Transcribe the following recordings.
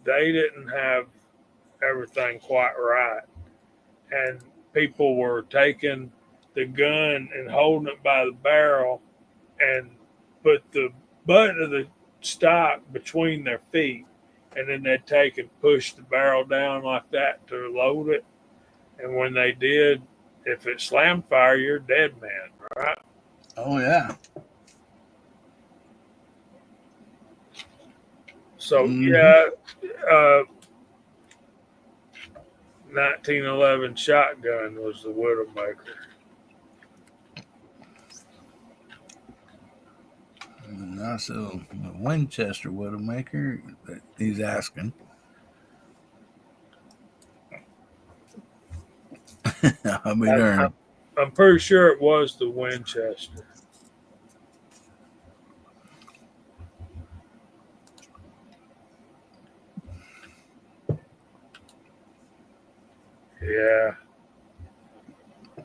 they didn't have everything quite right, and people were taking the gun and holding it by the barrel and put the butt of the stock between their feet, and then they'd take and push the barrel down like that to load it. And when they did, if it slammed fire, you're dead man, right? Oh yeah. So Mm-hmm. yeah, 1911 shotgun was the Widowmaker. And also the Winchester Widowmaker that he's asking. I'll be I, darned. I'm pretty sure it was the Winchester. Yeah,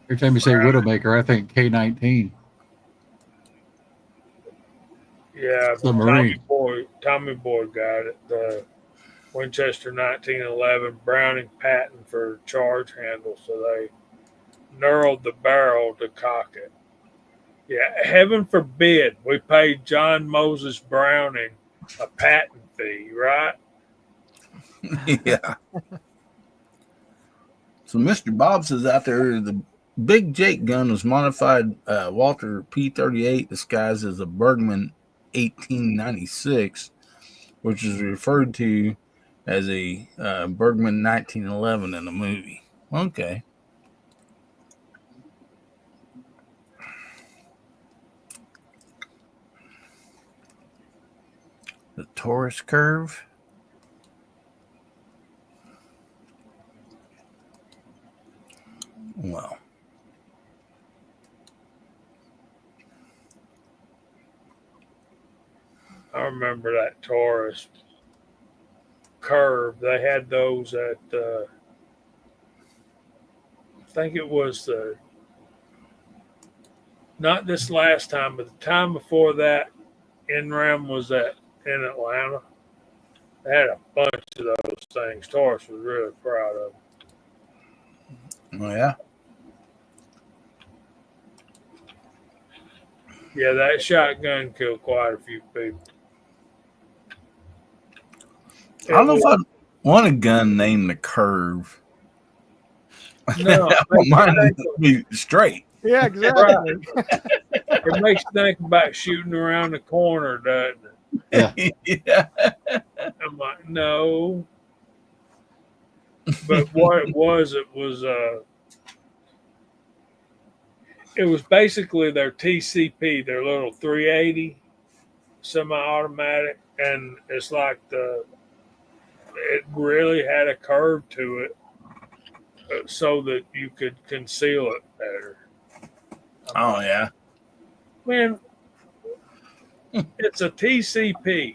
Every time you say Widowmaker, I think K-19 yeah. submarine. Tommy Boy got it. The Winchester 1911 Browning patent for charge handle, so they knurled the barrel to cock it. Yeah, heaven forbid we paid John Moses Browning a patent fee, right? Yeah. So Mr. Bob says out there the Big Jake gun was modified Walter P-38 disguised as a Bergman 1896, which is referred to as a Bergman 1911 in the movie. Okay. The Taurus curve. Well, I remember that Taurus curve. They had those at, I think it was not this last time, but the time before that, NRAM was in Atlanta. They had a bunch of those things. Taurus was really proud of them. oh yeah. Yeah, that shotgun killed quite a few people. I don't know if I want a gun named the Curve. No, Mine would be straight. Yeah, exactly. it makes you think about shooting around the corner, doesn't Yeah. Yeah. I'm like, no. But what it was it was basically their TCP, their little 380 semi-automatic, and it's like it really had a curve to it, so that you could conceal it better. Oh yeah. Man, it's a TCP.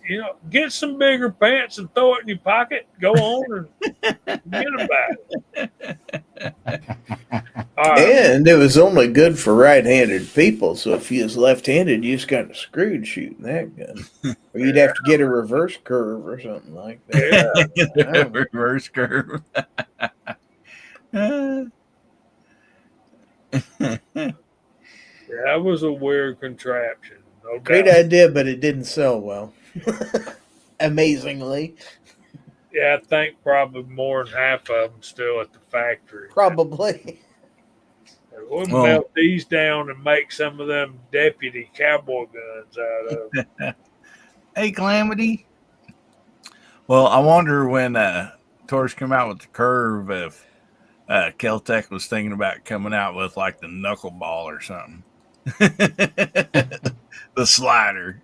You know, get some bigger pants and throw it in your pocket. Go on and get them back. All right. And it was only good for right-handed people. So if you was left-handed, you just kind of screwed shooting that gun, or you'd have to get a reverse curve or something like that. Yeah. Reverse curve. Yeah, that was a weird contraption. No Great doubt. idea, but it didn't sell well. Amazingly, Yeah, I think probably more than half of them still at the factory. probably. We'll Well- melt these down and make some of them deputy cowboy guns out of them. Hey, Calamity. Well, I wonder when Taurus come out with the curve if Keltec was thinking about coming out with like the knuckleball or something. The slider.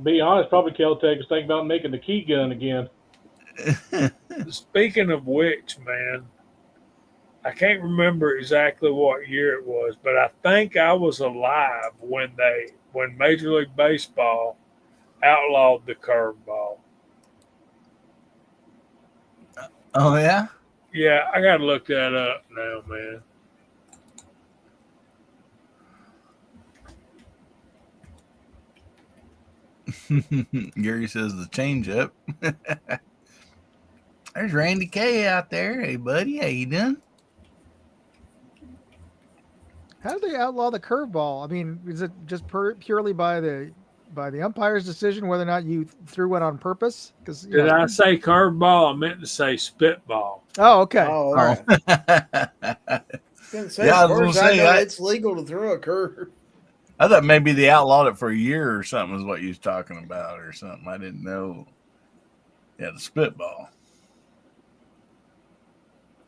Be honest, probably Keltec is thinking about making the key gun again. Speaking of which, man, I can't remember exactly what year it was, but I think I was alive when Major League Baseball outlawed the curveball. Oh yeah. Yeah, I got to look that up now, man. Gary says the change up. There's Randy K out there. Hey, buddy, how you doing? How do they outlaw the curveball? I mean, is it just purely by the umpire's decision whether or not you threw it on purpose? Because Did I say curveball? I meant to say spitball. Oh, okay. Oh, All right. Gonna say, Yeah, I as was far gonna as I say, know, I- it's legal to throw a curve. I thought maybe they outlawed it for a year or something is what you was talking about or something. I didn't know. Yeah, the spitball.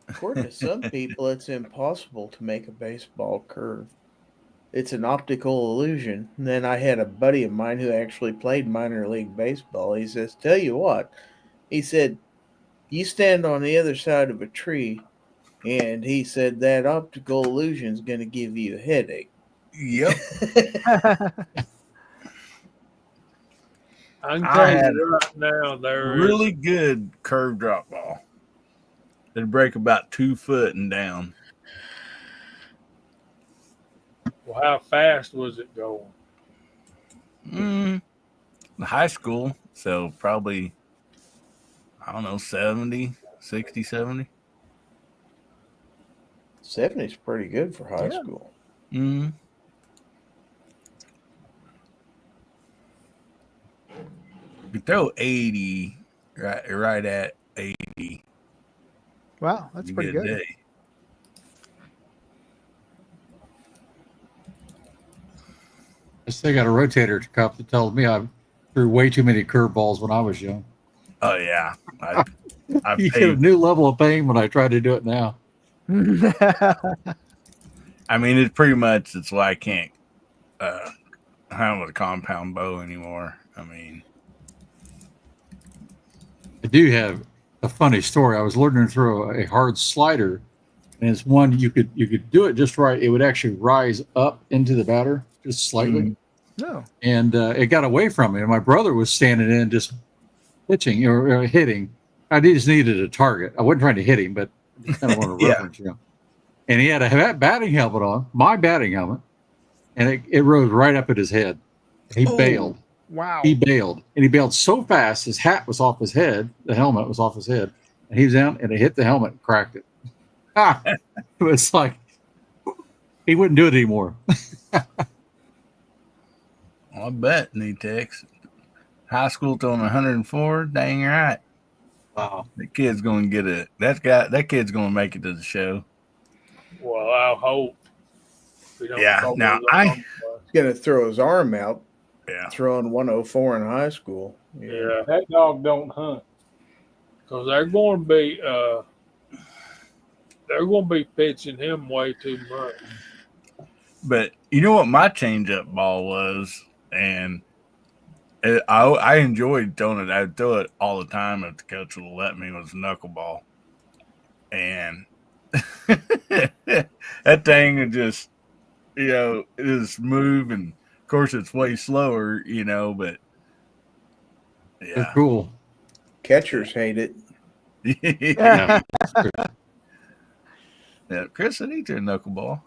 According to some people, it's impossible to make a baseball curve. It's an optical illusion. And then I had a buddy of mine who actually played minor league baseball. He says, "Tell you what," he said, "you stand on the other side of a tree," and he said that optical illusion is going to give you a headache. Yep. I can I tell had you right now, there is Really good curve drop ball. It'd break about 2 foot and down. well, how fast was it going? High school, so probably, I don't know, 70, 60, 70. 70's pretty good for high Yeah. school. Mm. You throw 80, right at 80. Wow, that's you pretty get a good. day. I still got a rotator cuff that tells me I threw way too many curveballs when I was young. Oh, yeah. I You get a paid. new level of pain when I try to do it now. I mean, it's pretty much, it's why I can't handle a compound bow anymore. I mean, I do have a funny story. I was learning to throw a hard slider, and it's one you could do it just right. It would actually rise up into the batter just slightly, No. and it got away from me. And my brother was standing in just pitching or hitting. I just needed a target. I wasn't trying to hit him, but I kind of wanted to Yeah. reference, you know. And he had a batting helmet on, my batting helmet, and it rose right up at his head. He Oh. bailed. Wow. He bailed, and he bailed so fast his hat was off his head, the helmet was off his head, and he was down, and it hit the helmet and cracked it. It was like he wouldn't do it anymore. I bet, Netex. High school throwing 104, dang right. Wow. The kid's going to get that kid's going to make it to the show. Well, I hope. We don't Yeah, focus now on I- that. He's going to throw his arm out, Yeah. throwing 104 in high school. Yeah, That dog don't hunt. because they're going to be pitching him way too much. But you know what my changeup ball was? And I enjoyed throwing it. I'd throw it all the time if the coach would let me, was knuckleball. And that thing would just, it just move. And of course, it's way slower, but It's yeah. cool. Catchers hate it. Yeah. Chris said he threw a knuckleball.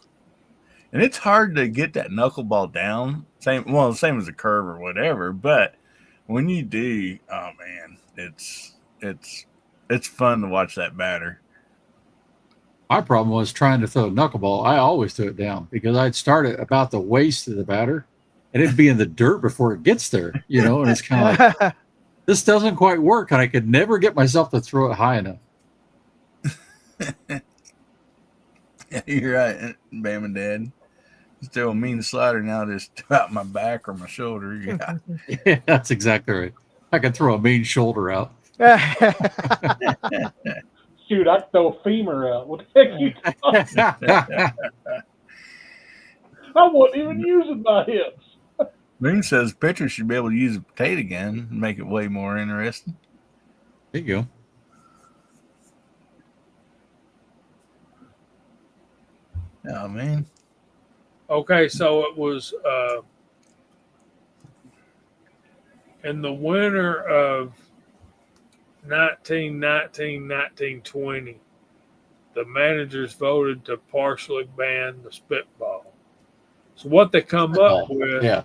And it's hard to get that knuckleball down. Same as a curve or whatever. But when you do, oh man, it's fun to watch that batter. My problem was trying to throw a knuckleball. I always threw it down because I'd start it about the waist of the batter, and it'd be in the dirt before it gets there, And it's kind of like, this doesn't quite work, and I could never get myself to throw it high enough. Yeah, you're right, Bam and Dad. Just throw a mean slider now, just out my back or my shoulder. Yeah. Yeah, that's exactly right. I can throw a mean shoulder out. Shoot, I can throw a femur out. What the heck you talking? I wasn't even using my hips. Moon says pitchers should be able to use a potato gun and make it way more interesting. There you go. Oh man. Okay, so it was in the winter of 1919-1920, the managers voted to partially ban the spitball. So what they come up with Yeah.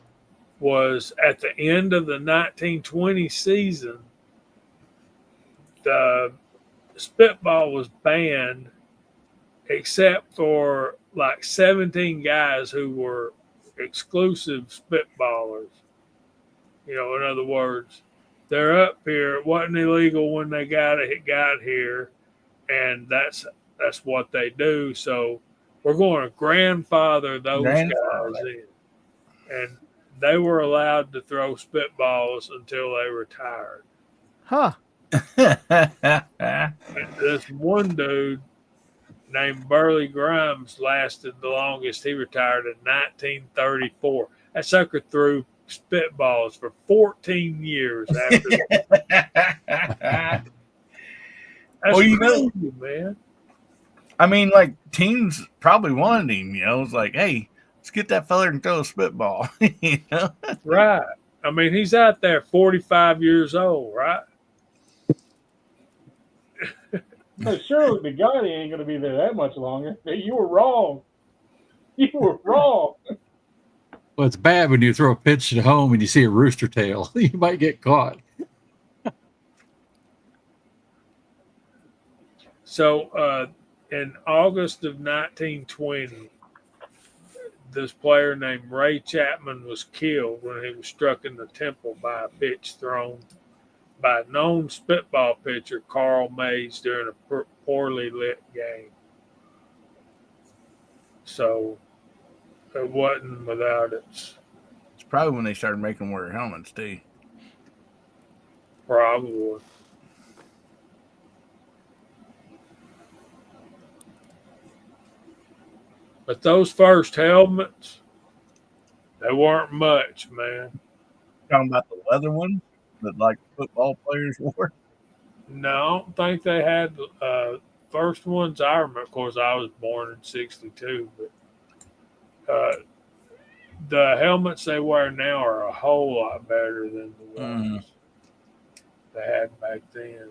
was at the end of the 1920 season, the spitball was banned except for like 17 guys who were exclusive spitballers. You know, in other words, they're up here. It wasn't illegal when they got here, and that's what they do. So we're going to grandfather those guys in, and they were allowed to throw spitballs until they retired. Huh. And this one dude named Burley Grimes lasted the longest. He retired in 1934. That sucker threw spitballs for 14 years after that. That's Well, you know, crazy, man. I mean, like teams probably wanted him. You know, it's like, hey, let's get that fella and throw a spitball. You know, Right. I mean, he's out there 45 years old, right? Surely the guy ain't going to be there that much longer. You were wrong. You were wrong. Well, it's bad when you throw a pitch at home and you see a rooster tail. You might get caught. So in August of 1920, this player named Ray Chapman was killed when he was struck in the temple by a pitch thrown by a known spitball pitcher, Carl Mays, during a poorly lit game. So it wasn't without its it's probably when they started making them wear helmets too. probably. But those first helmets, they weren't much, man. Talking about the leather ones that like football players wore. No, I don't think they had first ones I remember. Of course, I was born in '62, but the helmets they wear now are a whole lot better than the ones they had back then.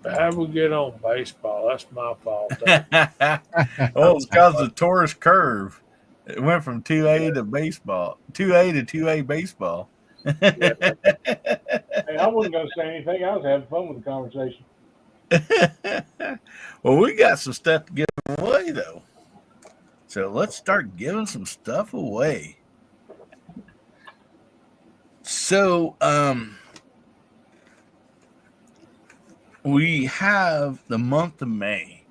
But how we get on baseball? That's my fault. Well, it's because the Taurus curve. It went from 2A to baseball, 2A to 2A baseball. Hey, I wasn't going to say anything. I was having fun with the conversation. Well, we got some stuff to give away, though. So let's start giving some stuff away. So, we have the month of May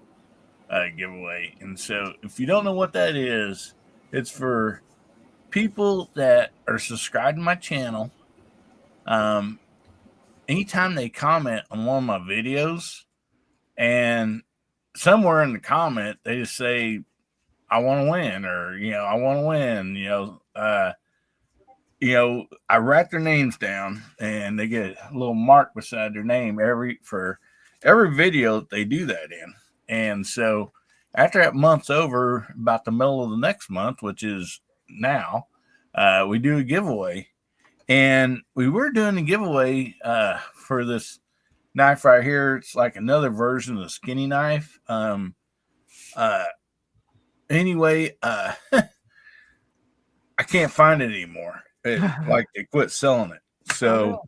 giveaway. And so if you don't know what that is, it's for people that are subscribed to my channel. Anytime they comment on one of my videos, and somewhere in the comment they just say, I want to win, or I want to win, I write their names down and they get a little mark beside their name for every video that they do that in. And so after that month's over, about the middle of the next month, which is now, we do a giveaway. And we were doing a giveaway for this knife right here. It's like another version of the skinny knife. Anyway, I can't find it anymore. Like they quit selling it. So,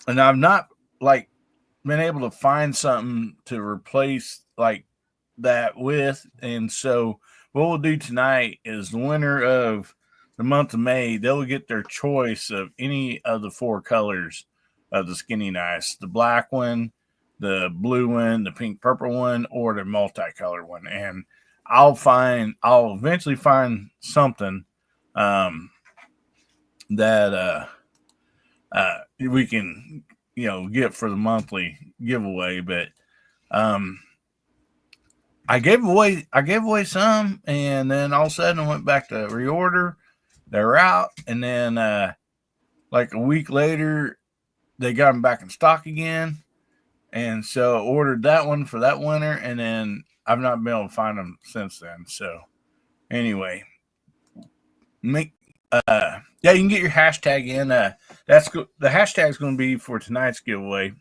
and I've not been able to find something to replace like that with. And so what we'll do tonight is the winner of the month of May, they'll get their choice of any of the 4 colors of the skinny knives, the black one, the blue one, the pink purple one, or the multicolored one. And I'll eventually find something that we can get for the monthly giveaway. But I gave away some, and then all of a sudden I went back to reorder. They're out, and then like a week later they got them back in stock again, and so I ordered that one for that winter, and then I've not been able to find them since then. So anyway, you can get your hashtag in. The hashtag is going to be for tonight's giveaway,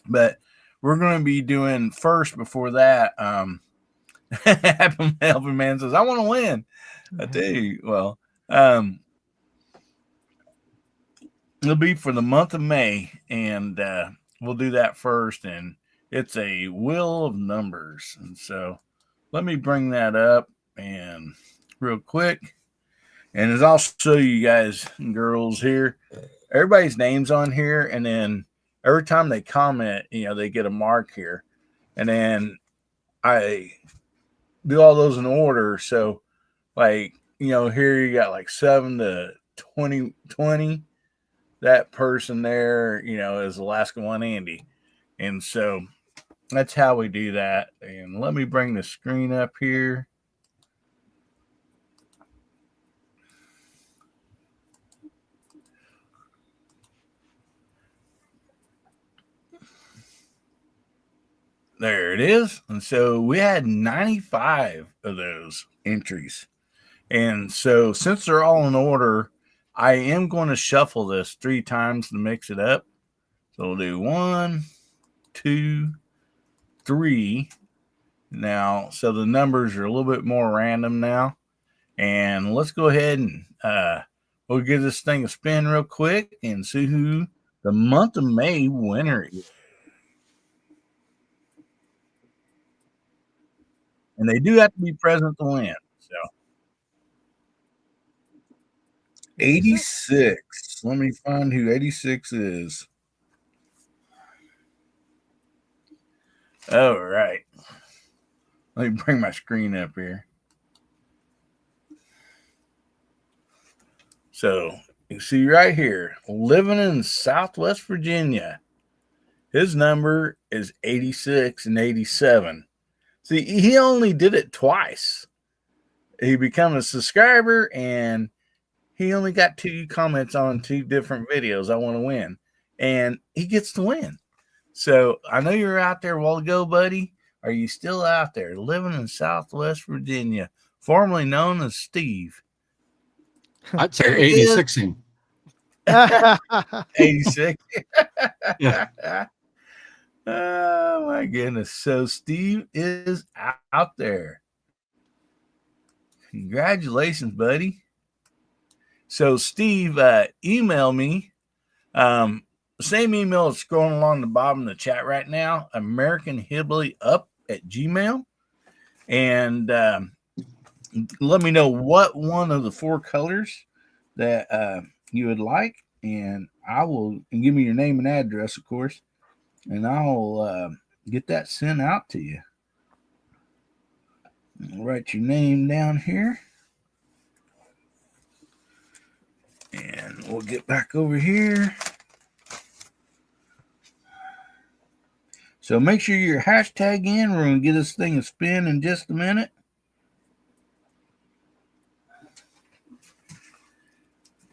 but we're going to be doing first before that. Helping Man says, I want to win. I tell you, well, um, it'll be for the month of May, and we'll do that first. And it's a wheel of numbers, and so let me bring that up and real quick. And as I'll show you guys and girls here, everybody's names on here, and then every time they comment, they get a mark here, and then I do all those in order. So, like, here you got like 7 to 20. That person there, is Alaska One Andy. And so that's how we do that. And let me bring the screen up here. There it is. And so we had 95 of those entries. And so since they're all in order, I am going to shuffle this 3 times to mix it up. So we'll do 1, 2, 3. Now, so the numbers are a little bit more random now. And let's go ahead and we'll give this thing a spin real quick and see who the month of May winner is. And they do have to be present to win. So 86. Let me find who 86 is. All right. Let me bring my screen up here. So you see right here, living in Southwest Virginia. His number is 86 and 87. See, he only did it twice. He became a subscriber, and he only got 2 comments on 2 different videos. I want to win. And he gets to win. So I know you're out there a while ago, buddy. Are you still out there living in Southwest Virginia, formerly known as Steve? I'd say 86 him. 86. Yeah. Oh my goodness. So Steve is out there. Congratulations, buddy. So Steve, email me. The same email is scrolling along the bottom of the chat right now, AmericanHillbillyUp@gmail. And let me know what one of the 4 colors that you would like. And I will give me your name and address, of course. And I'll get that sent out to you. I'll write your name down here. And we'll get back over here. So make sure you're hashtag in. We're going to get this thing a spin in just a minute.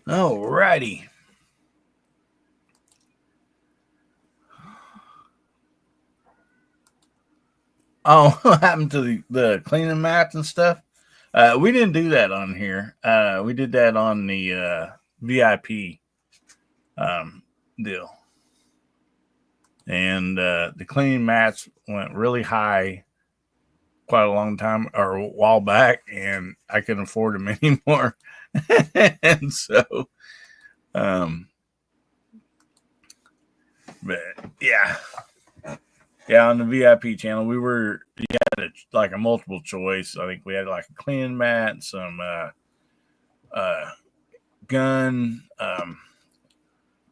All righty. Oh, what happened to the cleaning mats and stuff? We didn't do that on here. We did that on the VIP deal. And the cleaning mats went really high quite a long time or a while back, and I couldn't afford them anymore. And so, but yeah. Yeah, on the VIP channel, we had like a multiple choice. I think we had like a cleaning mat, some gun,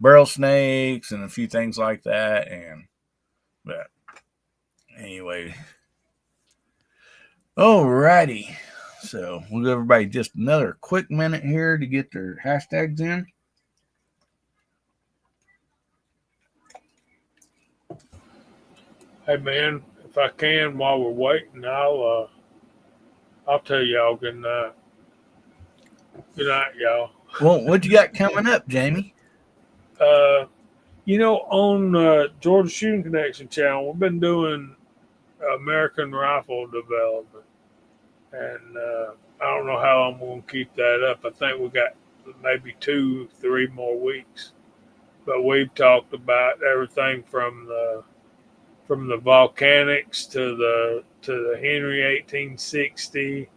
barrel snakes, and a few things like that. But anyway, alrighty. So we'll give everybody just another quick minute here to get their hashtags in. Hey man, if I can, while we're waiting, I'll tell y'all good night. Good night, y'all. Well, what you got coming up, Jamie? On Georgia Shooting Connection channel, we've been doing American rifle development, and I don't know how I'm going to keep that up. I think we got maybe 2-3 more weeks, but we've talked about everything from the volcanics to the Henry 1860,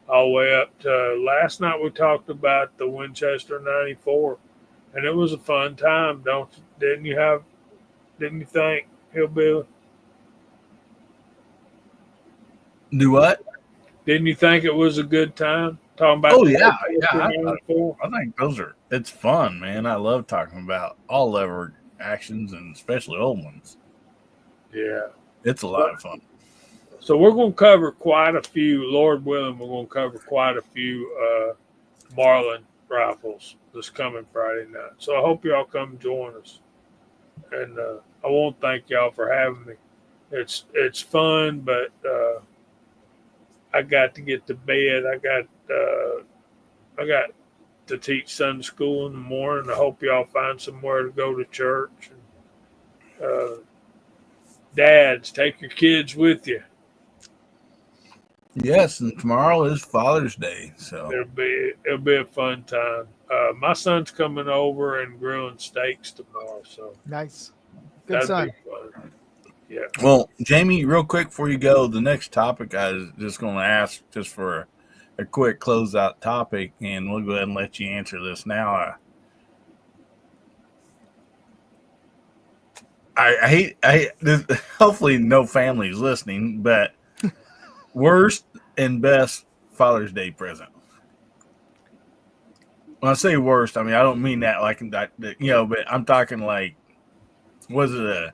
all the way up to last night. We talked about the Winchester 94, and it was a fun time. Didn't you think, Hillbilly? Do what? Didn't you think it was a good time talking about? Oh the yeah, Winchester yeah. 94? I think it's fun, man. I love talking about all lever actions and especially old ones. Yeah. It's a lot of fun. So we're going to cover quite a few, Lord willing, we're going to cover quite a few Marlin rifles this coming Friday night. So I hope y'all come join us. And I want to thank y'all for having me. It's fun, but I got to get to bed. I got to teach Sunday school in the morning. I hope y'all find somewhere to go to church. And, dads, take your kids with you. Yes, and tomorrow is Father's Day, so It'll be a fun time. My son's coming over and grilling steaks tomorrow, so Nice. Good son. be fun. Yeah. well, Jamie, real quick before you go, the next topic I was just going to ask just for a quick closeout topic, and we'll go ahead and let you answer this now. I hate this, hopefully no family's listening, but worst and best Father's Day present. When I say worst, I mean I don't mean that like that, but I'm talking like, was it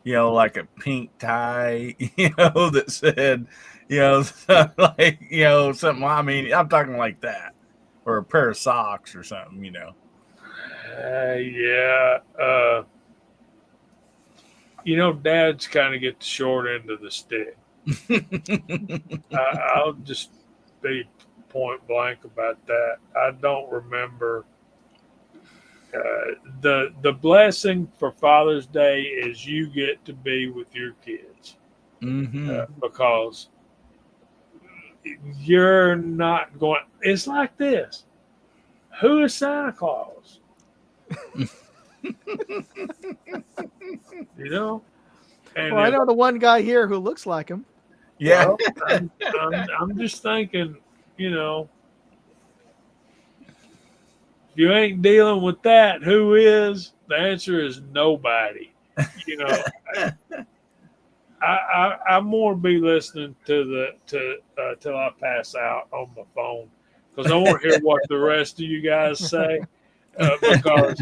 like a pink tie, that said, something. I mean, I'm talking like that, or a pair of socks or something, Yeah. Dads kind of get the short end of the stick. I'll just be point blank about that. I don't remember. The blessing for Father's Day is you get to be with your kids because you're not going. It's like this. Who is Santa Claus? And Well, I know the one guy here who looks like him. Yeah. Well, I'm just thinking, if you ain't dealing with that, who is? The answer is nobody. I'm more be listening to till I pass out on my phone because I want to hear what the rest of you guys say because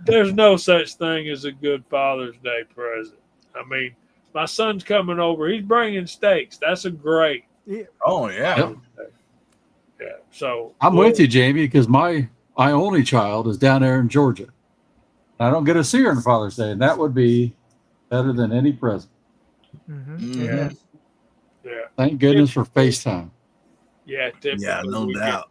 there's no such thing as a good Father's Day present. I mean, my son's coming over. He's bringing steaks. That's a great. Oh yeah. Yep. Yeah. So I'm with you, Jamie, because my only child is down there in Georgia. I don't get to see her on Father's Day, and that would be better than any present. Mm-hmm. Yeah. Yeah. Thank goodness for FaceTime. Yeah. Typically Yeah, no we doubt.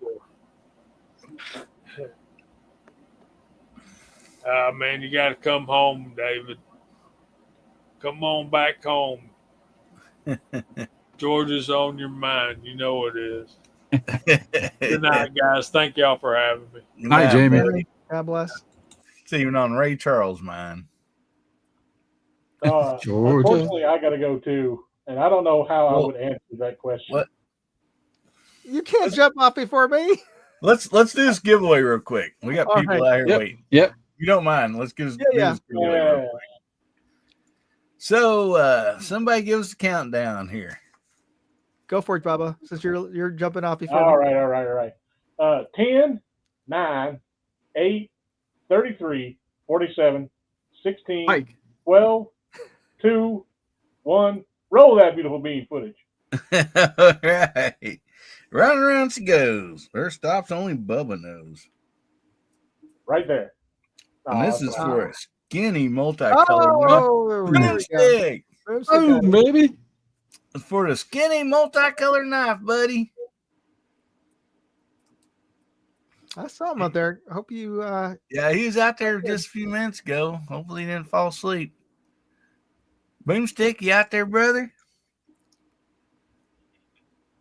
Man, you got to come home, David. Come on back home. Georgia's on your mind. You know it is. Good night, guys. Thank y'all for having me. Good Hi, night, Jamie. buddy. God bless. It's even on Ray Charles' mind. Georgia. Unfortunately, I got to go too, and I don't know how I Well, would answer that question. what? You can't jump off before me. Let's do this giveaway real quick. We got All people right. out here waiting. Yep. If you don't mind, let's do Yeah. this giveaway real quick. So somebody give us a countdown here. Go for it, Bubba. Since you're jumping off before All me. right. 10, 9, 8, 33, 47, 16, Mike. 12, 2, 1. Roll that beautiful bean footage. All right. Round and around she goes. Her stops only Bubba knows. Right there. And this is Awesome. for a skinny multicolored Oh, there we go. stick. Oh, baby. It's for the skinny multicolored knife, buddy. I saw him out there. I hope you. Yeah, he was out there just a few minutes ago. Hopefully he didn't fall asleep. Boomstick, you out there, brother?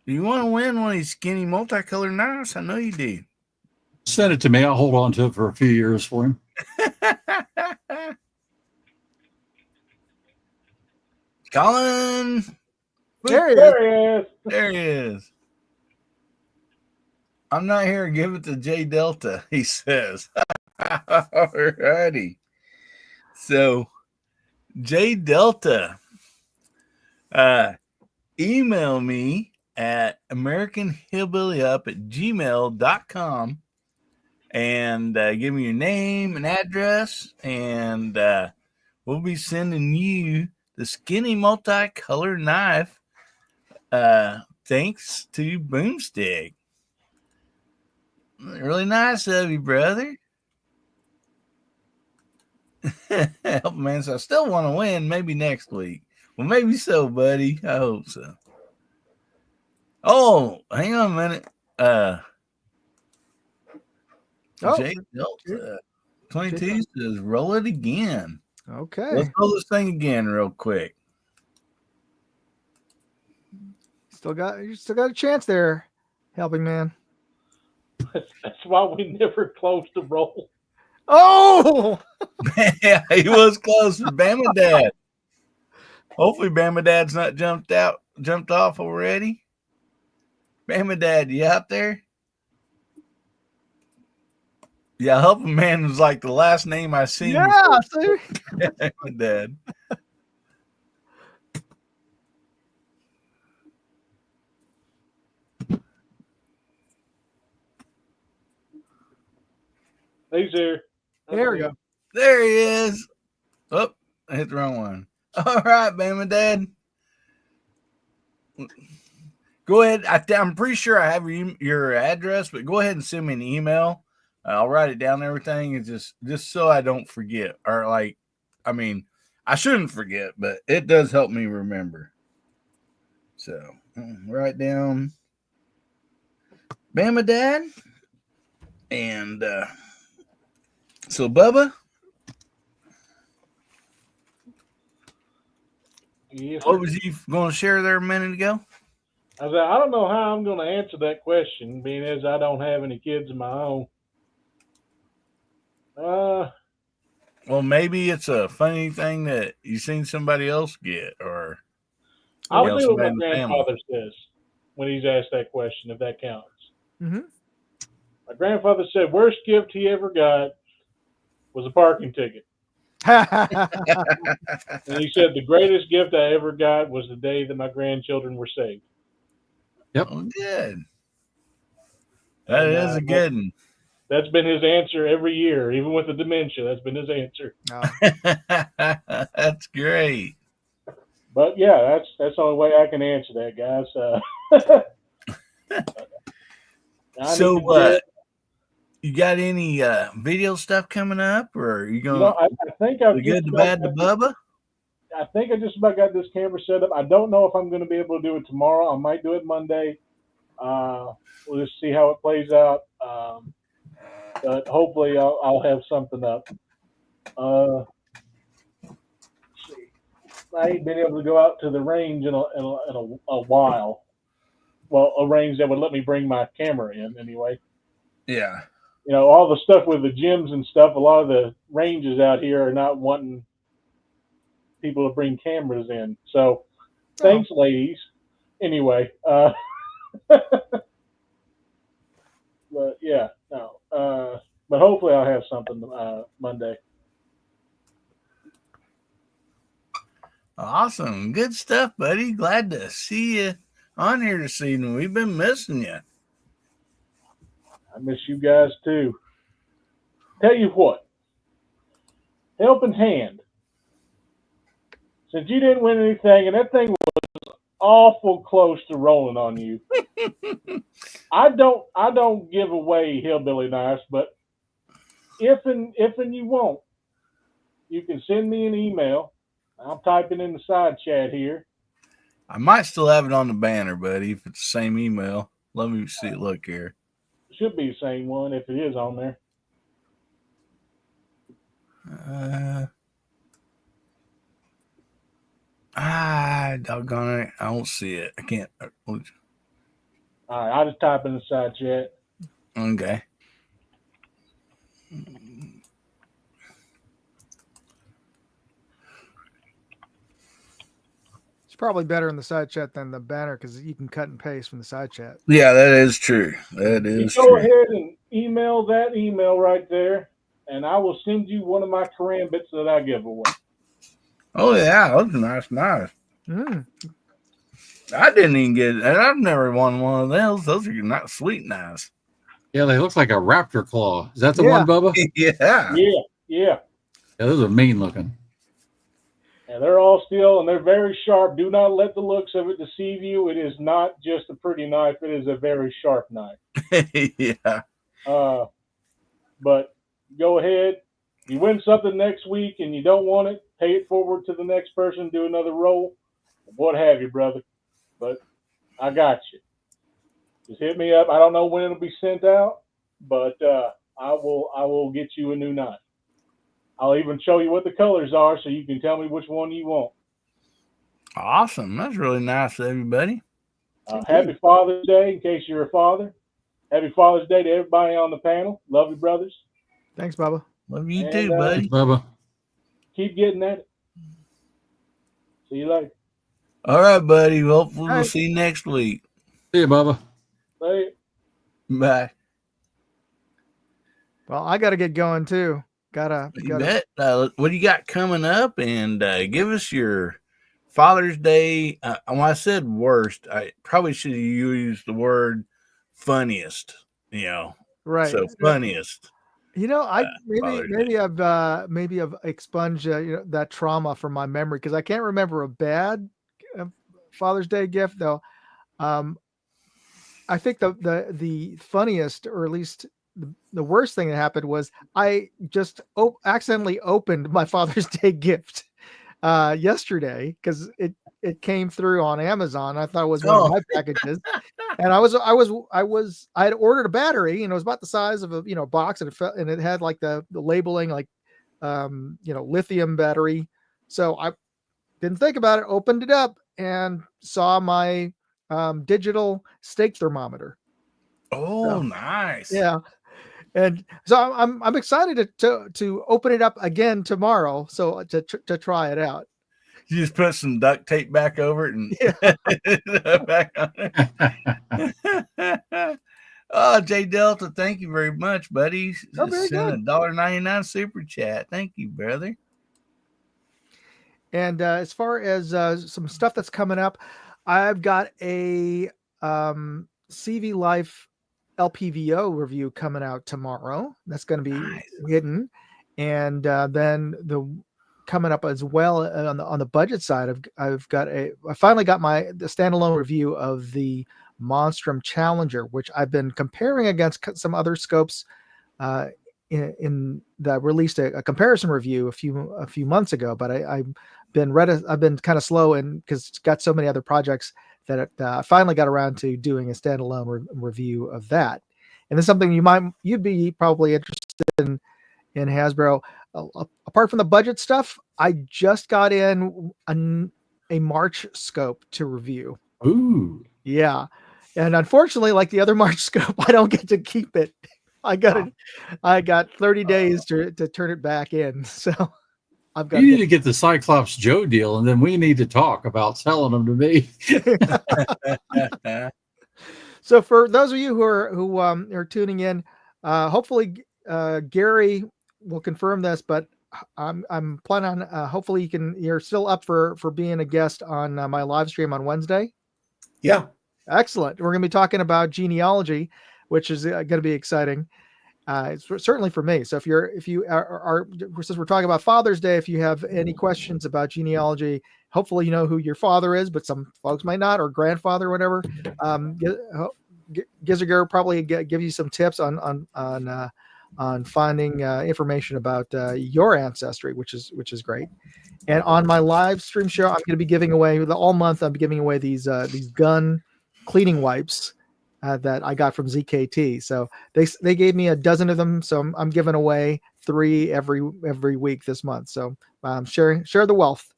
Do you want to win one of these skinny multicolored knives? I know you do. Send it to me. I'll hold on to it for a few years for him. Colin. There he is. There he is. There he is. I'm not here to give it to J Delta, he says. Alrighty. So, J Delta, email me at americanhillbillyup@gmail.com and give me your name and address, and we'll be sending you the Skinny multicolor knife thanks to Boomstick. Really nice of you, brother. Help, man. So I still want to win. Maybe next week. Well, maybe so, buddy. I hope so. Oh, hang on a minute. Jay Delta 22 says, roll it again. Okay. Let's roll this thing again real quick. You still got a chance there, helping man. That's why we never close the roll. Oh, Yeah, he was close for Bama Dad. Hopefully Bama Dad's not jumped off already. Bama Dad, you out there? Yeah, Helping Man was like the last name I seen. yeah. See? Bama Dad. He's here. There we go. There he is. Oh, I hit the wrong one. All right, Bama Dad. Go ahead. I'm pretty sure I have your address, but go ahead and send me an email. I'll write it down, everything, and just so I don't forget. Or I shouldn't forget, but it does help me remember. So write down Bama Dad. And so Bubba, Yes, what was you going to share there a minute ago? I said, I don't know how I'm going to answer that question, being as I don't have any kids of my own. Well, maybe it's a funny thing that you seen somebody else get, or I'll see what my somebody in the family. grandfather says when he's asked that question, if that counts. Mm-hmm. My grandfather said worst gift he ever got was a parking ticket. And he said the greatest gift I ever got was the day that my grandchildren were saved. Yep. Oh, good. That is a good one. That's been his answer every year, even with the dementia. That's been his answer. That's great. But yeah, that's the only way I can answer that, guys. So, you got any video stuff coming up, or are you going? I think I've the good, the bad, the Bubba. I think I just about got this camera set up. I don't know if I'm going to be able to do it tomorrow. I might do it Monday. We'll just see how it plays out. But hopefully I'll have something up. Let's see. I ain't been able to go out to the range in a while. Well, a range that would let me bring my camera in anyway. Yeah. All the stuff with the gyms and stuff, a lot of the ranges out here are not wanting people to bring cameras in. So thanks, ladies. Anyway, but yeah, no. But hopefully I'll have something Monday. Awesome. Good stuff, buddy. Glad to see you on here this evening. We've been missing you. I miss you guys too. Tell you what, helping hand. Since you didn't win anything, and that thing was awful close to rolling on you. I don't give away hillbilly knives, but if and you won't, you can send me an email. I'll type it in the side chat here. I might still have it on the banner, buddy, if it's the same email. Let me see. Look here. Should be the same one if it is on there. Doggone it. I don't see it. I can't. All right, I'll just type in the side chat. Okay. probably better in the side chat than the banner because you can cut and paste from the side chat. Yeah, that is true. That You is go true. ahead and email that email right there, and I will send you one of my karambits that I give away. Oh yeah, those are nice. Mm. I didn't even get it, and I've never won one of those. Those are not sweet nice. Yeah, they look like a raptor claw. Is that the Yeah. one, Bubba? Yeah. Yeah. Yeah, those are mean looking. And they're all steel, and they're very sharp. Do not let the looks of it deceive you. It is not just a pretty knife. It is a very sharp knife. Yeah. But go ahead. You win something next week and you don't want it, pay it forward to the next person, do another roll, what have you, brother. But I got you. Just hit me up. I don't know when it'll be sent out, but I will get you a new knife. I'll even show you what the colors are so you can tell me which one you want. Awesome. That's really nice, everybody. Happy Father's Day in case you're a father. Happy Father's Day to everybody on the panel. Love you, brothers. Thanks, Bubba. Love you And, too, buddy. Thanks, Bubba. Keep getting at it. See you later. All right, buddy. Well, we'll right. see you next week. See you, Bubba. Later. Bye. Well, I got to get going too. You bet. What do you got coming up? And give us your Father's Day. When I said worst, I probably should have used the word funniest. Right. So funniest. I Father's maybe I've expunged that trauma from my memory because I can't remember a bad Father's Day gift though. I think the funniest, or at least the worst thing that happened was I just accidentally opened my Father's Day gift yesterday because it came through on Amazon. I thought it was one of my packages, and I had ordered a battery, and it was about the size of a box, and it had like the labeling like lithium battery. So I didn't think about it, opened it up, and saw my digital steak thermometer. Oh, nice. Yeah. And so I'm excited to open it up again tomorrow. So to try it out. You just put some duct tape back over it and back on it. Oh, Jay Delta, thank you very much, buddy. Oh, very good. $1.99 super chat. Thank you, brother. And as far as some stuff that's coming up, I've got a CV Life LPVO review coming out tomorrow. That's going to be hidden. And then coming up as well on the budget side, I finally got the standalone review of the Monstrum Challenger, which I've been comparing against some other scopes in that released a comparison review a few months ago, but I've been kind of slow because it's got so many other projects that I finally got around to doing a standalone review of that. And then something you'd be probably interested in Hasbro. Apart from the budget stuff, I just got in a March scope to review. Ooh. Yeah. And unfortunately, like the other March scope, I don't get to keep it. I got 30 days to turn it back in. So I've got. You need to get the Cyclops Joe deal, and then we need to talk about selling them to me. So for those of you who are tuning in, hopefully Gary will confirm this, but I'm planning on hopefully you're still up for being a guest on my live stream on Wednesday. Yeah. Excellent. We're going to be talking about genealogy, which is going to be exciting. It's certainly for me. So if you are since we're talking about Father's Day, if you have any questions about genealogy, hopefully you know who your father is, but some folks might not, or grandfather, or whatever. Giziger will probably give you some tips on finding information about your ancestry, which is great. And on my live stream show, I'm going to be giving away all month. I'm giving away these gun cleaning wipes that I got from ZKT. So they gave me a dozen of them. So I'm giving away 3 every week this month. So share the wealth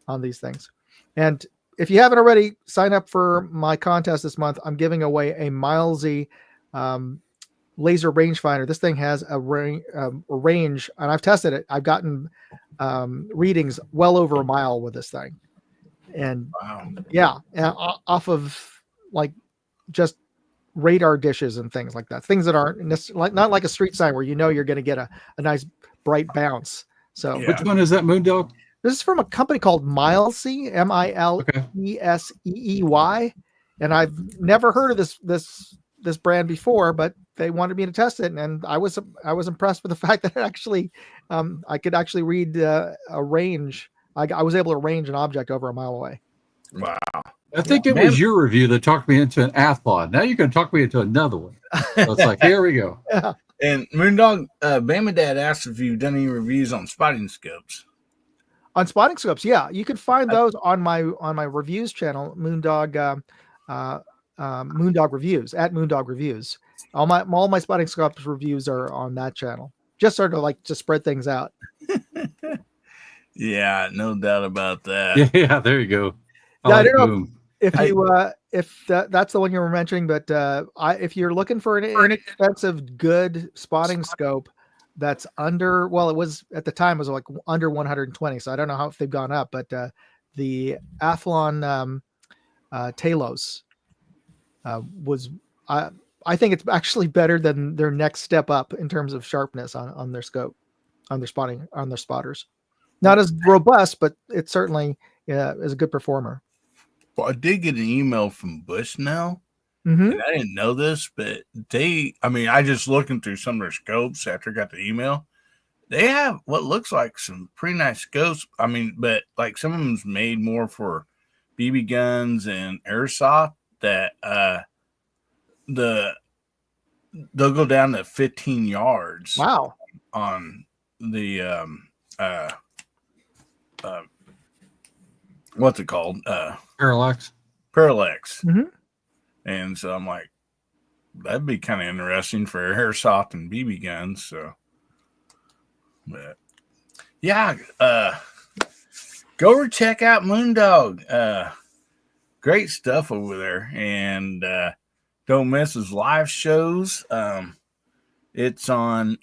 on these things. And if you haven't already signed up for my contest this month, I'm giving away a Milesy laser rangefinder. This thing has a range, and I've tested it. I've gotten readings well over a mile with this thing. and Wow. yeah, off of like just radar dishes and things like that. Things that aren't like not like a street sign where you're going to get a nice bright bounce. So Yeah. Which one is that, Moondog? this is from a company called Milesey, Okay. Milesseey, and I've never heard of this brand before, but they wanted me to test it, and I was impressed with the fact that it actually I could actually read a range. I was able to range an object over a mile away. Wow. I think it Man. was your review that talked me into an Athlon. Now you're going to talk me into another one. So it's like, here we go. And Moondog, Bama Dad asked if you've done any reviews on spotting scopes. On spotting scopes, yeah, you can find those on my reviews channel, Moondog Moondog Reviews at Moondog Reviews. All my spotting scopes reviews are on that channel. Just sort of like to spread things out. Yeah, no doubt about that. Yeah, there you go. I don't know boom. if that's the one you were mentioning, but if you're looking for an inexpensive, good spotting scope that's under, well, it was at the time it was like under 120, so I don't know how if they've gone up, but the Athlon Talos was I think it's actually better than their next step up in terms of sharpness on their scope, on their spotters. Not as robust, but it certainly is a good performer. Well, I did get an email from Bushnell, Mm-hmm. and I didn't know this, but I just looking through some of their scopes after I got the email. They have what looks like some pretty nice scopes. I mean, but like some of them's made more for BB guns and airsoft that they'll go down to 15 yards. Wow. On the what's it called? Parallax. Parallax. Mhm. And so I'm like, that'd be kind of interesting for airsoft and BB guns. So, but yeah, go over check out Moondog. Great stuff over there, and don't miss his live shows. It's on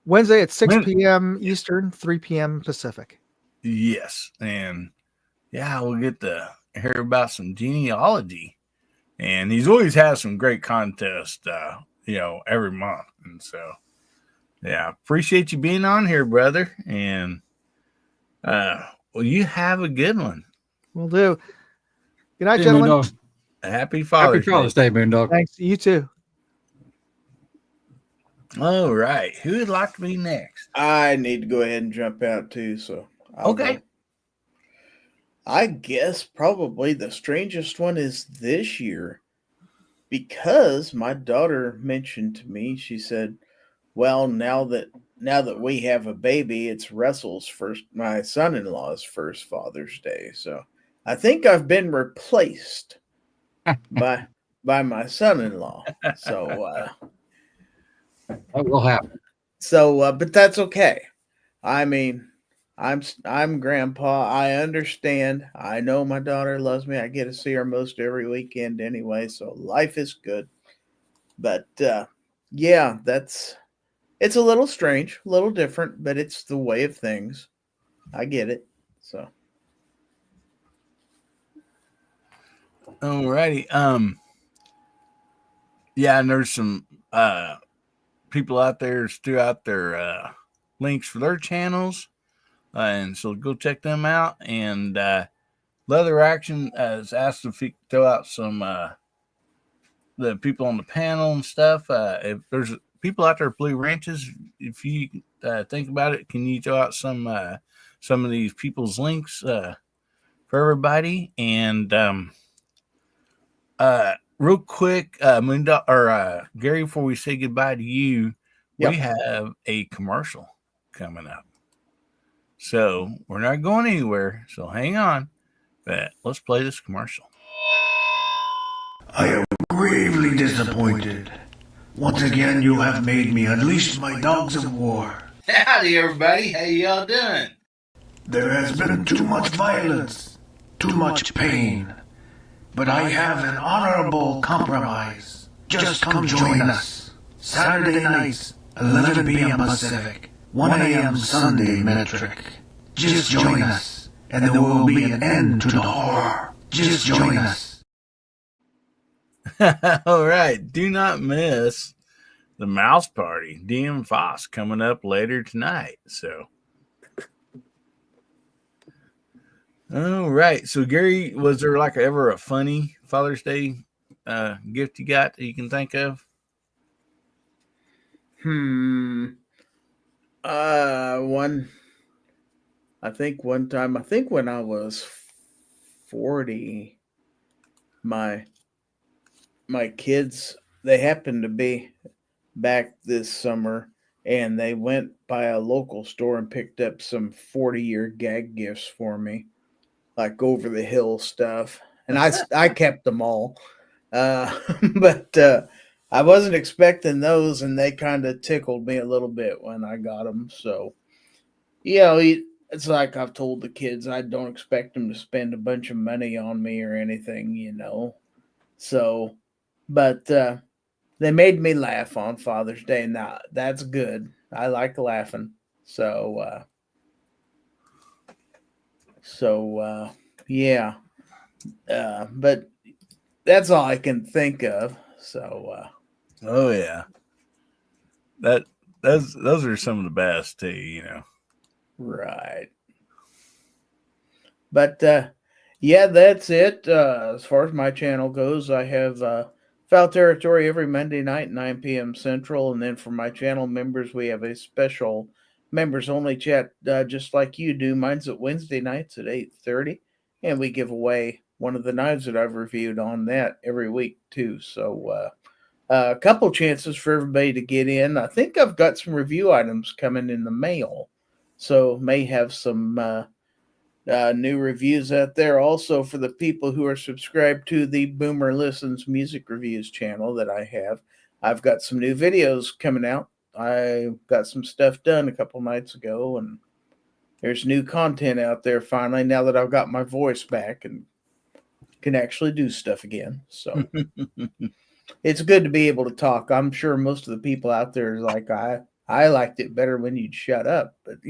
Wednesday at 6 p.m. Eastern, 3 p.m. Pacific. Yes, and yeah, we'll get to hear about some genealogy, and he's always has some great contests, every month, and so yeah, appreciate you being on here, brother, and well, you have a good one. Will do. Good night, Hey, gentlemen. Moondog. Happy Father's Day, Moondog. Thanks. You too. All right, who would like to be next? I need to go ahead and jump out too, so I'll Okay. go. I guess probably the strangest one is this year because my daughter mentioned to me, she said, well, now that we have a baby, it's Russell's first, my son-in-law's first Father's Day. So I think I've been replaced by my son-in-law. So That will happen. but that's okay. I mean, I'm grandpa. I understand. I know my daughter loves me. I get to see her most every weekend anyway, so life is good. But yeah, it's a little strange, a little different, but it's the way of things. I get it. So All righty. Yeah, and there's some people out there threw out their links for their channels. And so go check them out. And Leather Action has asked if he could throw out some the people on the panel and stuff. If there's people out there at Blue Ranches, if you think about it, can you throw out some of these people's links for everybody? And real quick, Gary, before we say goodbye to you, we have a commercial coming up. So we're not going anywhere. So hang on. But let's play this commercial. I am gravely disappointed. Once again, you have made me unleash my dogs of war. Howdy, everybody. How y'all doing? There has been too much violence, too much pain. But I have an honorable compromise. Just come join us. Saturday nights, 11 p.m. Pacific, 1 a.m. Sunday metric. Just join us, and there will be an end to the horror. Just join us. All right. Do not miss the Mouse Party, DM Foss, coming up later tonight. So, all right. So, Gary, was there like ever a funny Father's Day gift you got that you can think of? One time, I think when I was 40, my kids, they happened to be back this summer, and they went by a local store and picked up some 40-year gag gifts for me, like over the hill stuff. And I kept them all. But I wasn't expecting those, and they kind of tickled me a little bit when I got them. So, it's like I've told the kids, I don't expect them to spend a bunch of money on me or anything, So, but they made me laugh on Father's Day. Now, that's good. I like laughing. So, yeah. But that's all I can think of. So, Oh yeah, those are some of the best too. Right. But yeah, that's it. As far as my channel goes, I have Foul Territory every Monday night, 9 p.m. Central. And then for my channel members, we have a special members only chat just like you do. Mine's at Wednesday nights at 8:30. And we give away one of the knives that I've reviewed on that every week too. So a couple chances for everybody to get in. I think I've got some review items coming in the mail. So may have some new reviews out there. Also, for the people who are subscribed to the Boomer Listens Music Reviews channel that I have, I've got some new videos coming out. I got some stuff done a couple nights ago, and there's new content out there finally now that I've got my voice back and can actually do stuff again. So it's good to be able to talk. I'm sure most of the people out there is like, I liked it better when you'd shut up, but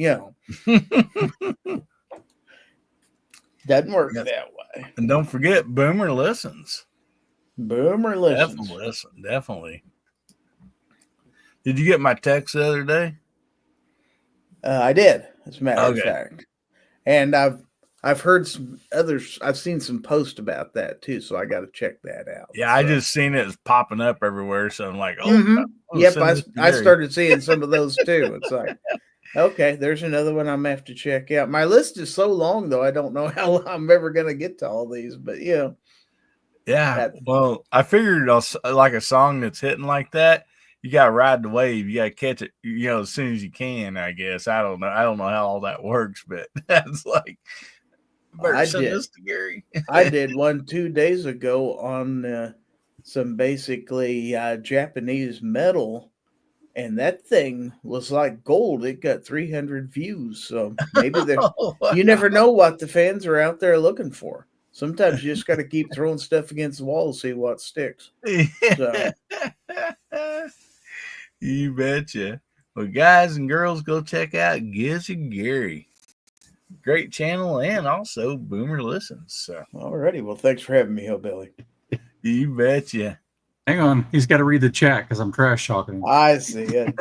doesn't work that way. And don't forget, Boomer Listens. Boomer Listens. Definitely listen. Definitely. Did you get my text the other day? I did, as a matter of fact. And I've heard some others. I've seen some posts about that too, so I got to check that out. Yeah, I just seen it popping up everywhere, so I'm like, yep. I started seeing some of those too. It's like, okay, there's another one I'm gonna have to check out. My list is so long though, I don't know how I'm ever gonna get to all these, but yeah. Well, I figured like a song that's hitting like that, you gotta ride the wave. You gotta catch it, as soon as you can. I guess I don't know how all that works, but that's like. I did one 2 days ago on some basically Japanese metal, and that thing was like gold. It got 300 views, so maybe you never know what the fans are out there looking for. Sometimes you just got to keep throwing stuff against the wall to see what sticks. So. You betcha. Well, guys and girls, go check out Gizzy Gary. Great channel, and also Boomer Listens. So, alrighty. Well, thanks for having me, Hillbilly. You betcha. Hang on, he's got to read the chat because I'm trash talking him. I see it.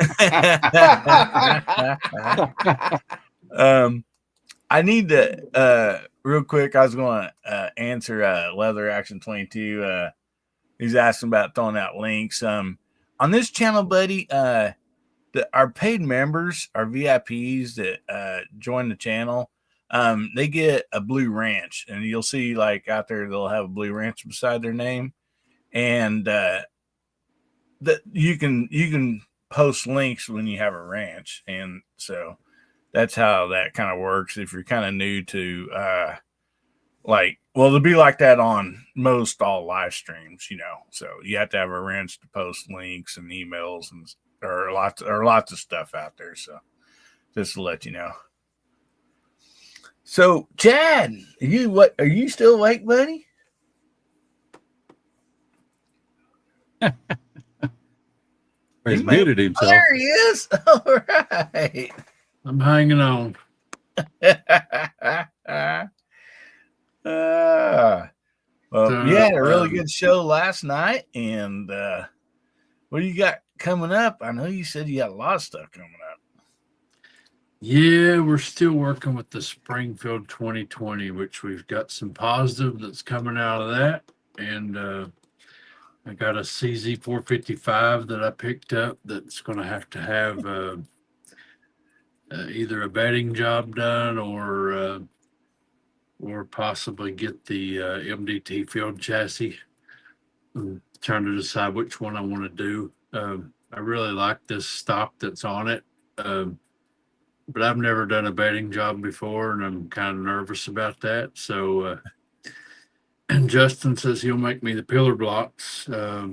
I need to real quick. I was going to answer Leather Action 22. He's asking about throwing out links. On this channel, buddy. Our paid members, our VIPs that join the channel, they get a blue ranch, and you'll see like out there they'll have a blue ranch beside their name, and that you can post links when you have a ranch, and so that's how that kind of works. If you're kind of new to it'll be like that on most all live streams, so you have to have a ranch to post links and emails and. Or lots of stuff out there. So just to let you know. So Chad, are you still awake, buddy? He's muted himself. There he is. All right. I'm hanging on. Well, So, you had a really good show last night, and what do you got coming up? I know you said you got a lot of stuff coming up. yeah, we're still working with the Springfield 2020, which we've got some positive that's coming out of that. And I got a CZ 455 that I picked up that's going to have either a bedding job done or possibly get the MDT field chassis. I'm trying to decide which one I want to do. I really like this stock that's on it. But I've never done a bedding job before, and I'm kind of nervous about that. So, and Justin says he'll make me the pillar blocks, but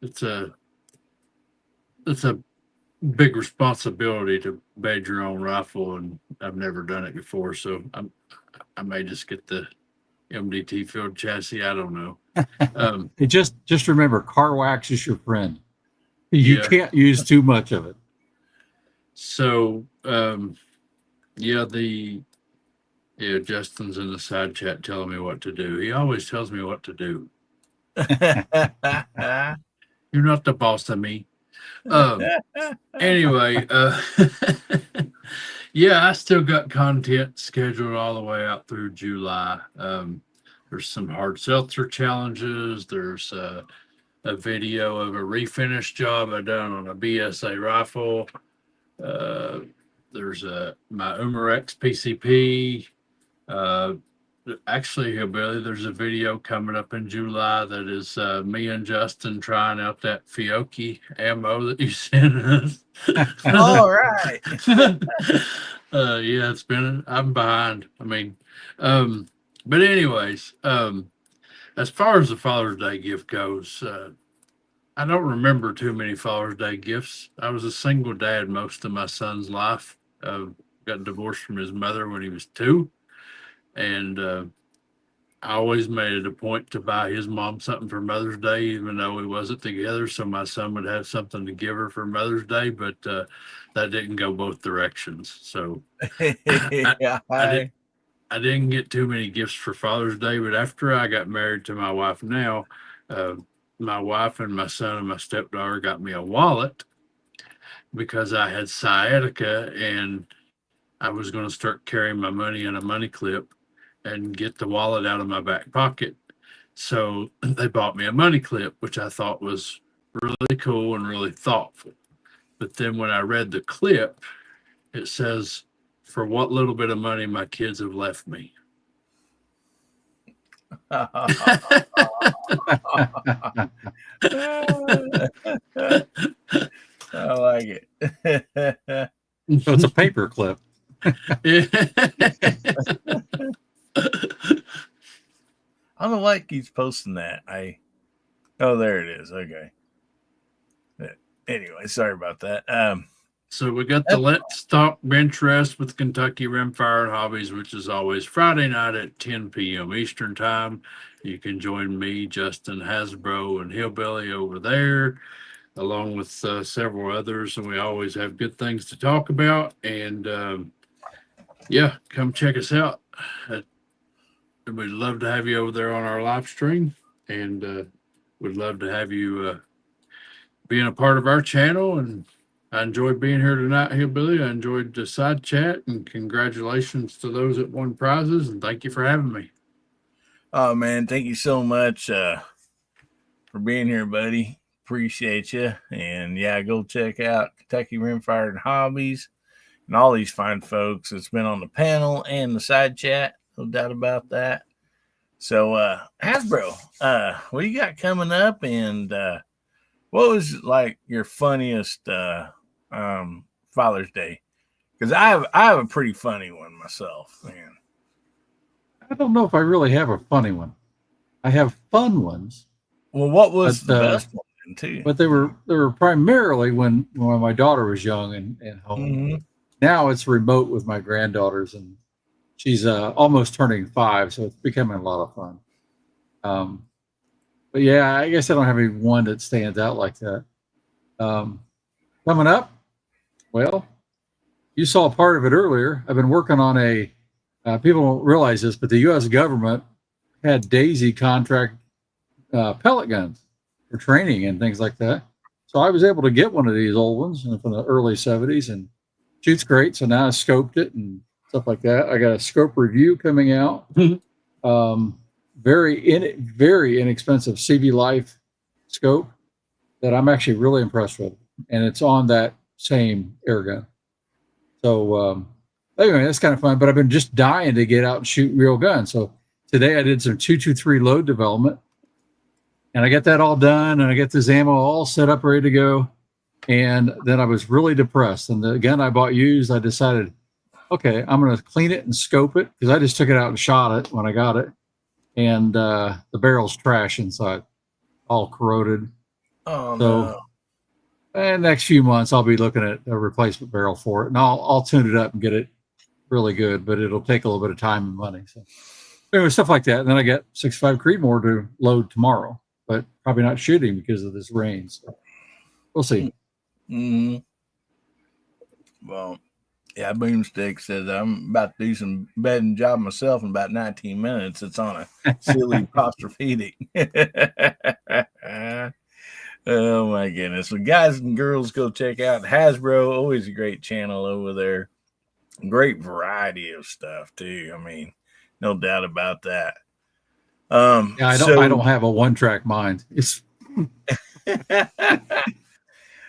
it's a big responsibility to bed your own rifle, and I've never done it before. So I may just get the MDT field chassis. I don't know. Just remember, car wax is your friend. You Yeah. can't use too much of it. So, Justin's in the side chat telling me what to do. He always tells me what to do. You're not the boss of me. Anyway, yeah, I still got content scheduled all the way out through July. There's some hard seltzer challenges. There's a video of a refinish job I done on a BSA rifle. There's my Umarex PCP. Actually, Hillbilly, there's a video coming up in July that is me and Justin trying out that Fiocchi ammo that you sent us. All right. Yeah, I'm behind. I mean, but anyways, as far as the Father's Day gift goes, I don't remember too many Father's Day gifts. I was a single dad most of my son's life. Got divorced from his mother when he was 2. And I always made it a point to buy his mom something for Mother's Day, even though we wasn't together. So my son would have something to give her for Mother's Day, but that didn't go both directions. So Yeah, I didn't get too many gifts for Father's Day. But after I got married to my wife now, my wife and my son and my stepdaughter got me a wallet because I had sciatica and I was going to start carrying my money in a money clip and get the wallet out of my back pocket. So they bought me a money clip, which I thought was really cool and really thoughtful. But then when I read the clip, it says, "For what little bit of money my kids have left me." I like it. So it's a paper clip. I don't like he's posting that. Oh, there it is. Okay. Anyway, sorry about that. So we got the Let's Talk Bench Rest with Kentucky Rimfire and Hobbies, which is always Friday night at 10 p.m. Eastern Time. You can join me, Justin Hasbro, and Hillbilly over there, along with several others, and we always have good things to talk about. And yeah, come check us out. We'd love to have you over there on our live stream, and we'd love to have you being a part of our channel. And I enjoyed being here tonight, Hillbilly. I enjoyed the side chat, and congratulations to those that won prizes, and thank you for having me. Oh, man, thank you so much for being here, buddy. Appreciate you. And yeah, go check out Kentucky Rimfire and Hobbies and all these fine folks that's been on the panel and the side chat. No doubt about that. So, Hasbro, what you got coming up? And what was like your funniest Father's Day? Because I have a pretty funny one myself, man. I don't know if I really have a funny one. I have fun ones. Well, what was But, the best one too? But they were primarily when my daughter was young and home. Mm-hmm. Now it's remote with my granddaughters, and she's almost turning 5, so it's becoming a lot of fun. But yeah, I guess I don't have any one that stands out like that. Coming up, well, you saw part of it earlier. I've been working on a. People don't realize this, but the U.S. government had Daisy contract pellet guns for training and things like that. So I was able to get one of these old ones from the early 70s and shoots great. So now I scoped it and stuff like that. I got a scope review coming out. Very inexpensive CV Life scope that I'm actually really impressed with. And it's on that same air gun. So anyway, that's kind of fun. But I've been just dying to get out and shoot real guns. So today I did some 223 load development. And I got that all done, and I got this ammo all set up, ready to go. And then I was really depressed. And the gun I bought used, I decided, okay, I'm going to clean it and scope it, because I just took it out and shot it when I got it. And the barrel's trash inside, all corroded. Oh, So, no. and next few months, I'll be looking at a replacement barrel for it. And I'll tune it up and get it really good, but it'll take a little bit of time and money. So anyway, stuff like that. And then I got 65 Creedmoor to load tomorrow, but probably not shooting because of this rain. So we'll see. Mm-hmm. Well, yeah, Boomstick says I'm about to do some bedding job myself in about 19 minutes. It's on a silly apostrophic. Oh my goodness. So guys and girls, go check out Hasbro. Always a great channel over there. Great variety of stuff too. I mean, no doubt about that. Yeah, I don't have a one-track mind. It's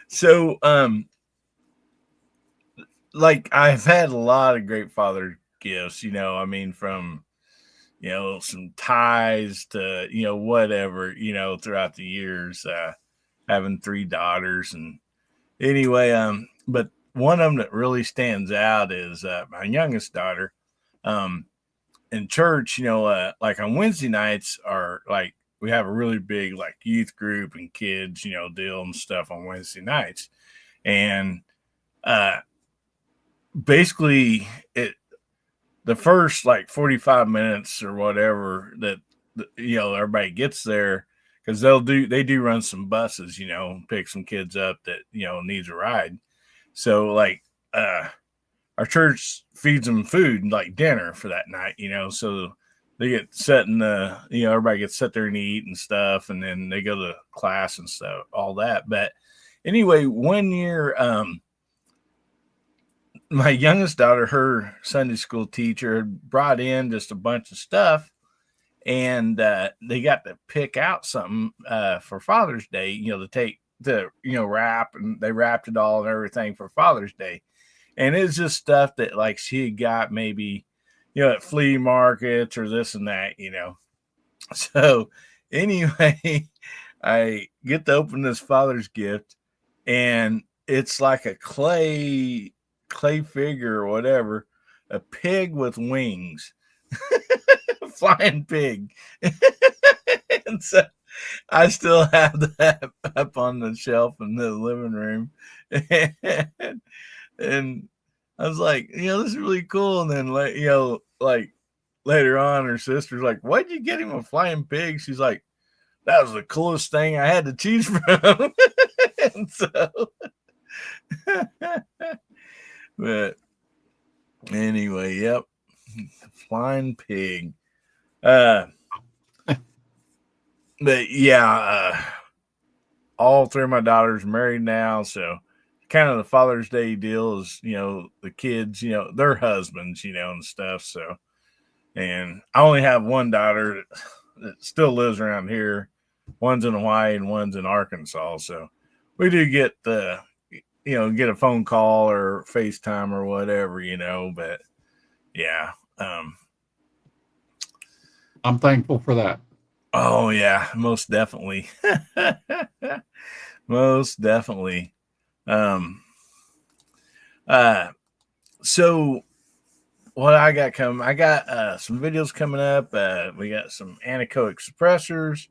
so like I've had a lot of great father gifts, you know, I mean, from, you know, some ties to, you know, whatever, you know, throughout the years, having 3 daughters. And anyway, but one of them that really stands out is my youngest daughter. In church, you know, like on Wednesday nights are like, we have a really big like youth group and kids, you know, deal and stuff on Wednesday nights. And basically the first like 45 minutes or whatever that, you know, everybody gets there, because they do run some buses, you know, pick some kids up that, you know, needs a ride. So like our church feeds them food, like dinner for that night, you know, so they get set in the, you know, everybody gets set there and eat and stuff, and then they go to class and stuff, all that. But anyway, one year, my youngest daughter, her Sunday school teacher had brought in just a bunch of stuff, and they got to pick out something for Father's Day, you know, to take the, you know, wrap, and they wrapped it all and everything for Father's Day. And it's just stuff that like she had got maybe, you know, at flea markets or this and that, you know. So anyway, I get to open this father's gift, and it's like a clay figure or whatever, a pig with wings, flying pig. And so I still have that up on the shelf in the living room. And I was like, you know, this is really cool. And then, like, you know, like later on, her sister's like, why'd you get him a flying pig? She's like, that was the coolest thing I had to choose from. And so, but anyway, yep, flying pig. But yeah, all 3 of my daughters are married now, so kind of the Father's Day deal is, you know, the kids, you know, their husbands, you know, and stuff. So, and I only have one daughter that still lives around here. One's in Hawaii and one's in Arkansas. So we do get the, you know, get a phone call or FaceTime or whatever, you know, but yeah. I'm thankful for that. Oh yeah, most definitely. Most definitely. So what I got coming, I got some videos coming up. We got some anechoic suppressors.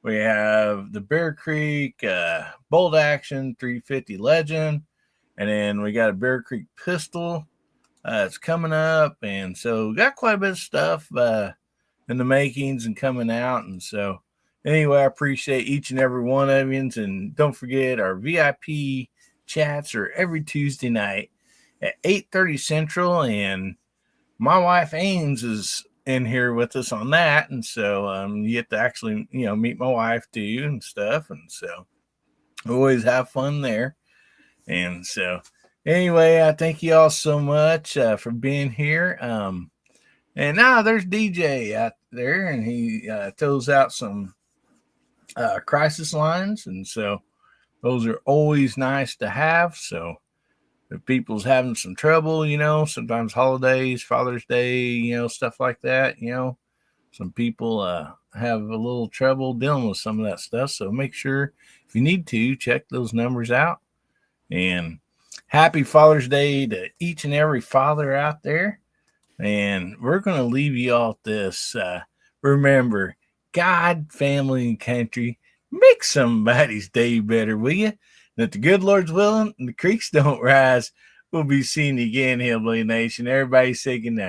We have the Bear Creek bolt action 350 Legend, and then we got a Bear Creek pistol. It's coming up, and so got quite a bit of stuff in the makings and coming out. And so anyway, I appreciate each and every one of you, and don't forget our VIP chats are every Tuesday night, at 8:30 Central, and my wife Ames is in here with us on that, and so you get to actually meet my wife too and stuff, and so we always have fun there. And so anyway, I thank you all so much for being here. And now there's DJ out there, and he throws out some crisis lines, and so those are always nice to have. So if people's having some trouble, sometimes holidays, Father's Day, stuff like that, some people have a little trouble dealing with some of that stuff. So make sure, if you need to, check those numbers out. And happy Father's Day to each and every father out there. And we're going to leave you all with this. Remember, God, family, and country, make somebody's day better, will you? And if the good Lord's willing and the creeks don't rise, we'll be seeing you again, Hillbilly Nation. Everybody say good night.